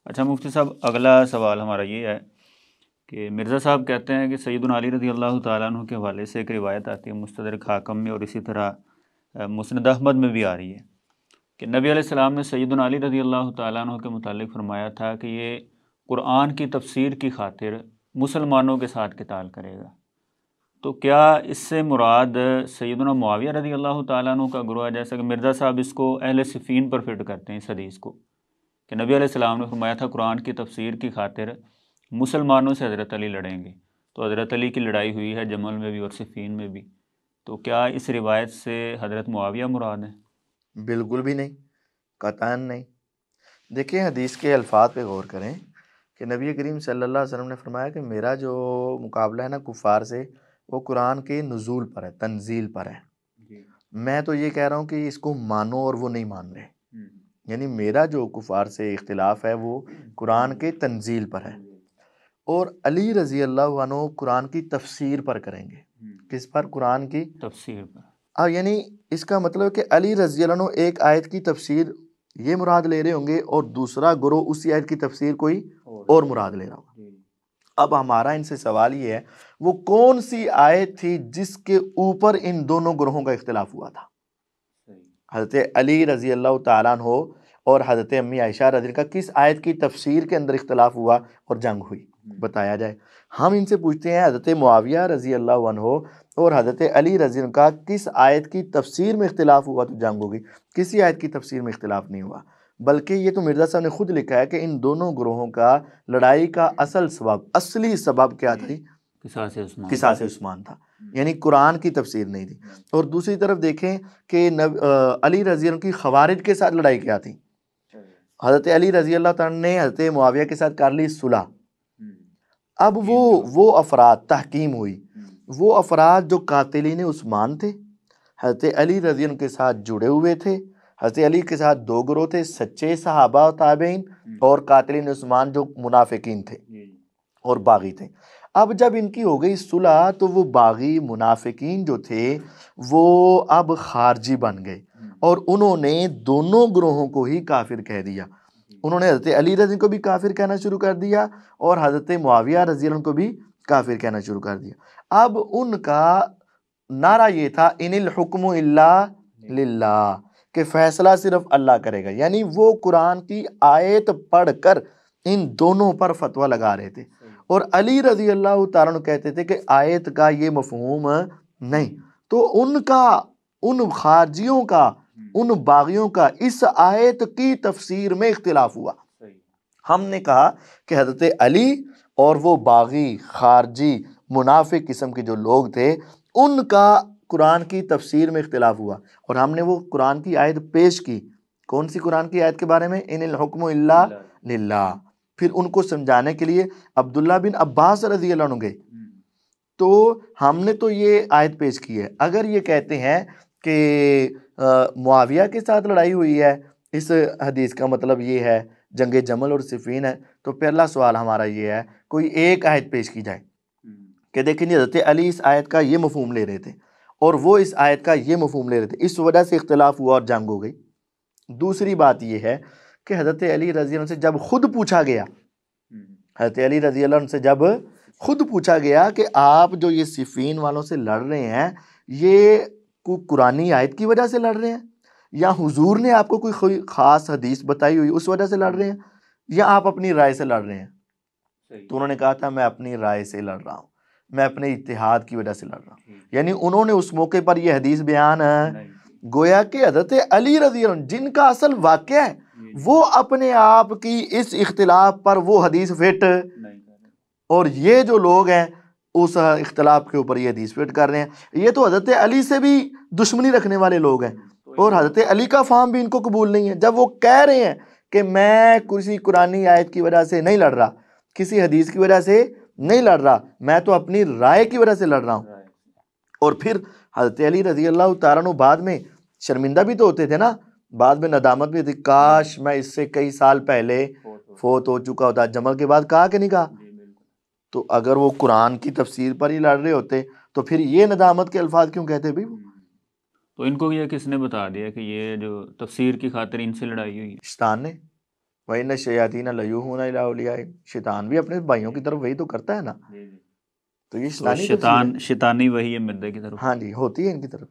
اچھا مفتی صاحب، اگلا سوال ہمارا یہ ہے کہ مرزا صاحب کہتے ہیں کہ سیدنا علی رضی اللہ تعالیٰ عنہ کے حوالے سے ایک روایت آتی ہے مستدرک حاکم میں، اور اسی طرح مسند احمد میں بھی آ رہی ہے کہ نبی علیہ السلام نے سیدنا علی رضی اللہ تعالیٰ عنہ کے متعلق فرمایا تھا کہ یہ قرآن کی تفسیر کی خاطر مسلمانوں کے ساتھ قتال کرے گا۔ تو کیا اس سے مراد سیدنا معاویہ رضی اللہ تعالیٰ عنہ کا گروہ ہے، جیسا کہ مرزا صاحب اس کو اہل صفین پر فٹ کرتے ہیں اس حدیث کو، کہ نبی علیہ السلام نے فرمایا تھا قرآن کی تفسیر کی خاطر مسلمانوں سے حضرت علی لڑیں گے، تو حضرت علی کی لڑائی ہوئی ہے جمل میں بھی اور صفین میں بھی، تو کیا اس روایت سے حضرت معاویہ مراد ہیں؟ بالکل بھی نہیں، قطعاً نہیں۔ دیکھیں حدیث کے الفاظ پہ غور کریں کہ نبی کریم صلی اللہ علیہ وسلم نے فرمایا کہ میرا جو مقابلہ ہے نا کفار سے، وہ قرآن کے نزول پر ہے، تنزیل پر ہے۔ میں تو یہ کہہ رہا ہوں کہ اس کو مانو اور وہ نہیں مان رہے، یعنی میرا جو کفار سے اختلاف ہے وہ قرآن کے تنزیل پر ہے، اور علی رضی اللہ عنہ قرآن کی تفسیر پر کریں گے۔ کس پر؟ قرآن کی تفسیر پر۔ یعنی اس کا مطلب ہے کہ علی رضی اللہ عنہ ایک آیت کی تفسیر یہ مراد لے رہے ہوں گے، اور دوسرا گروہ اسی آیت کی تفسیر کوئی اور مراد لے رہا ہوگا۔ اب ہمارا ان سے سوال یہ ہے، وہ کون سی آیت تھی جس کے اوپر ان دونوں گروہوں کا اختلاف ہوا تھا؟ حضرت علی رضی اللہ تعالیٰ عنہ اور حضرت امی عائشہ رضی اللہ کا کس آیت کی تفسیر کے اندر اختلاف ہوا اور جنگ ہوئی؟ بتایا جائے۔ ہم ان سے پوچھتے ہیں حضرت معاویہ رضی اللہ عنہ اور حضرت علی رضی اللہ کا کس آیت کی تفسیر میں اختلاف ہوا تو جنگ ہوگی؟ کسی آیت کی تفسیر میں اختلاف نہیں ہوا، بلکہ یہ تو مرزا صاحب نے خود لکھا ہے کہ ان دونوں گروہوں کا لڑائی کا اصلی سبب کیا تھی؟ قصاص عثمان تھا، یعنی قرآن کی تفسیر نہیں تھی۔ اور دوسری طرف دیکھیں کہ علی رضی اللہ کی خوارج کے ساتھ لڑائی کیا تھی؟ حضرت علی رضی اللہ تعالیٰ نے حضرت معاویہ کے ساتھ کر لی صلح۔ اب وہ افراد، تحکیم ہوئی، وہ افراد جو قاتلین عثمان تھے، حضرت علی رضی اللہ کے ساتھ جڑے ہوئے تھے۔ حضرت علی کے ساتھ دو گروہ تھے، سچے صحابہ و تابعین، اور قاتلین عثمان جو منافقین تھے اور باغی تھے۔ اب جب ان کی ہو گئی صلح تو وہ باغی منافقین جو تھے وہ اب خارجی بن گئے، اور انہوں نے دونوں گروہوں کو ہی کافر کہہ دیا۔ انہوں نے حضرت علی رضی اللہ کو بھی کافر کہنا شروع کر دیا اور حضرت معاویہ رضی اللہ کو بھی کافر کہنا شروع کر دیا۔ اب ان کا نعرہ یہ تھا ان الحکم الا للہ، کہ فیصلہ صرف اللہ کرے گا، یعنی وہ قرآن کی آیت پڑھ کر ان دونوں پر فتویٰ لگا رہے تھے، اور علی رضی اللہ تعالیٰ عنہ کہتے تھے کہ آیت کا یہ مفہوم نہیں۔ تو ان کا، ان خارجیوں کا، ان باغیوں کا اس آیت کی تفسیر میں اختلاف ہوا۔ ہم نے کہا کہ حضرت علی اور وہ باغی خارجی منافق قسم کے جو لوگ تھے ان کا قرآن کی تفسیر میں اختلاف ہوا، اور ہم نے وہ قرآن کی آیت پیش کی۔ کون سی قرآن کی آیت کے بارے میں؟ ان الحکم الا للہ۔ پھر ان کو سمجھانے کے لیے عبداللہ بن عباس رضی اللہ عنہ گئے، تو ہم نے تو یہ آیت پیش کی ہے۔ اگر یہ کہتے ہیں کہ معاویہ کے ساتھ لڑائی ہوئی ہے، اس حدیث کا مطلب یہ ہے جنگ جمل اور صفین ہے، تو پہلا سوال ہمارا یہ ہے کوئی ایک آیت پیش کی جائے کہ دیکھیں حضرت علی اس آیت کا یہ مفہوم لے رہے تھے اور وہ اس آیت کا یہ مفہوم لے رہے تھے، اس وجہ سے اختلاف ہوا اور جنگ ہو گئی۔ دوسری بات یہ ہے کہ حضرت علی رضی اللہ عنہ سے جب خود پوچھا گیا، حضرت علی رضی اللہ عنہ سے جب خود پوچھا گیا کہ آپ جو یہ صفین والوں سے لڑ رہے ہیں یہ کوئی قرآنی آیت کی وجہ سے لڑ رہے ہیں، یا حضور نے آپ کو کوئی خاص حدیث بتائی ہوئی اس وجہ سے لڑ رہے ہیں، یا آپ اپنی رائے سے لڑ رہے ہیں؟ تو انہوں نے کہا تھا میں اپنی رائے سے لڑ رہا ہوں، میں اپنے اتحاد کی وجہ سے لڑ رہا ہوں۔ یعنی انہوں نے اس موقع پر یہ حدیث بیان گویا کہ حضرت علی رضی اللہ عنہ جن کا اصل واقعہ ہے وہ اپنے آپ کی اس اختلاف پر وہ حدیث فٹ، اور یہ جو لوگ ہیں اس اختلاف کے اوپر یہ حدیث فٹ کر رہے ہیں۔ یہ تو حضرت علی سے بھی دشمنی رکھنے والے لوگ ہیں، اور حضرت علی کا فہم بھی ان کو قبول نہیں ہے، جب وہ کہہ رہے ہیں کہ میں کسی قرآنی آیت کی وجہ سے نہیں لڑ رہا، کسی حدیث کی وجہ سے نہیں لڑ رہا، میں تو اپنی رائے کی وجہ سے لڑ رہا ہوں۔ اور پھر حضرت علی رضی اللہ تعالیٰ عنہ بعد میں شرمندہ بھی تو ہوتے تھے نا، بعد میں ندامت بھی تھی، کاش میں اس سے کئی سال پہلے فوت ہو چکا ہوتا۔ جمل کے بعد کہا کہ نہیں کہا؟ تو اگر وہ قرآن کی تفسیر پر ہی لڑ رہے ہوتے تو پھر یہ ندامت کے الفاظ کیوں کہتے بھائی؟ تو ان کو یہ کس نے بتا دیا کہ یہ جو تفسیر کی خاطر ان سے لڑائی ہوئی؟ شیطان نے، وَإِنَّ الشَّيَاطِينَ لَيُوحُونَ إِلَىٰ أَوْلِيَائِهِمْ، شیطان بھی اپنے بھائیوں کی طرف وہی تو کرتا ہے نا، تو یہ تو شیطانی تفسیر ہے۔ شیطانی وہی ہے مردے کی طرف۔ ہاں جی، ہوتی ہے ان کی طرف۔